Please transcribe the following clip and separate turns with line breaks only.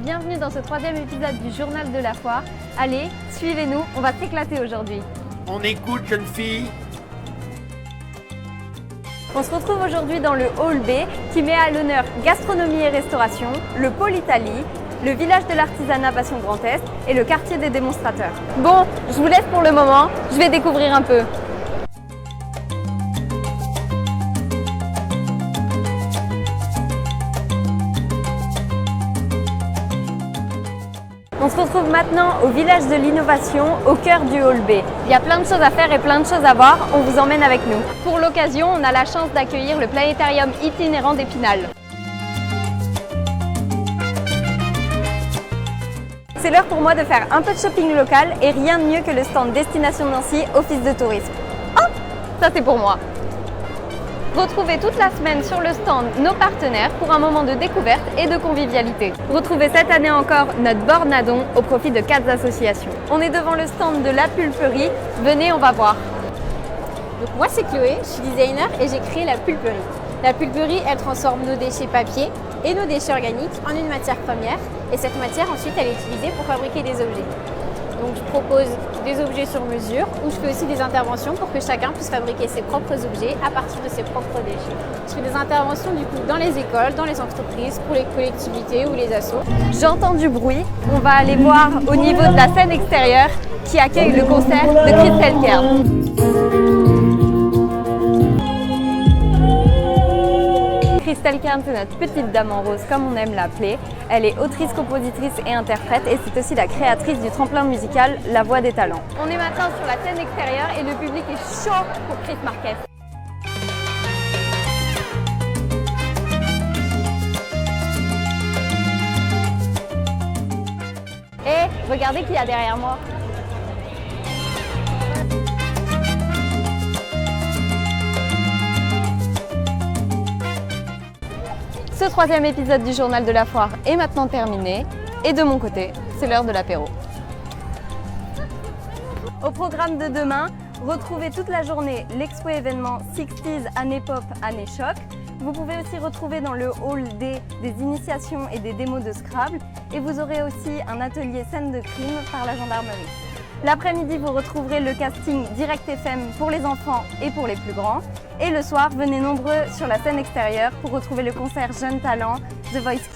bienvenue dans ce troisième épisode du Journal de la Foire. Allez, suivez-nous, on va s'éclater aujourd'hui.
On écoute, jeune fille.
On se retrouve aujourd'hui dans le Hall B qui met à l'honneur gastronomie et restauration, le pôle Italie, le village de l'artisanat Passion Grand Est et le quartier des démonstrateurs. Bon, je vous laisse pour le moment, je vais découvrir un peu. On se retrouve maintenant au village de l'innovation, au cœur du Hall B. Il y a plein de choses à faire et plein de choses à voir, on vous emmène avec nous. Pour l'occasion, on a la chance d'accueillir le planétarium itinérant d'Épinal. C'est l'heure pour moi de faire un peu de shopping local et rien de mieux que le stand Destination Nancy, Office de tourisme. Oh, ça c'est pour moi. Retrouvez toute la semaine sur le stand nos partenaires pour un moment de découverte et de convivialité. Retrouvez cette année encore notre borne à dons au profit de 4 associations. On est devant le stand de la pulperie. Venez, on va voir.
Donc moi c'est Chloé, je suis designer et j'ai créé la pulperie. La pulperie, elle transforme nos déchets papier et nos déchets organiques en une matière première et cette matière ensuite elle est utilisée pour fabriquer des objets. Donc je propose des objets sur mesure où je fais aussi des interventions pour que chacun puisse fabriquer ses propres objets à partir de ses propres déchets. Je fais des interventions du coup dans les écoles, dans les entreprises, pour les collectivités ou les assos.
J'entends du bruit, on va aller voir au niveau de la scène extérieure qui accueille le concert de Christelle Kern. Christelle Kern, c'est notre petite dame en rose, comme on aime l'appeler. Elle est autrice, compositrice et interprète et c'est aussi la créatrice du tremplin musical La Voix des Talents. On est maintenant sur la scène extérieure et le public est chaud pour Chris Marquez. Et regardez qui y a derrière moi. Ce troisième épisode du Journal de la Foire est maintenant terminé et de mon côté, c'est l'heure de l'apéro. Au programme de demain, retrouvez toute la journée l'expo événement 60s Année Pop, Année Choc. Vous pouvez aussi retrouver dans le hall D des initiations et des démos de Scrabble et vous aurez aussi un atelier scène de crime par la gendarmerie. L'après-midi, vous retrouverez le casting Direct FM pour les enfants et pour les plus grands. Et le soir, venez nombreux sur la scène extérieure pour retrouver le concert Jeunes Talents The Voice.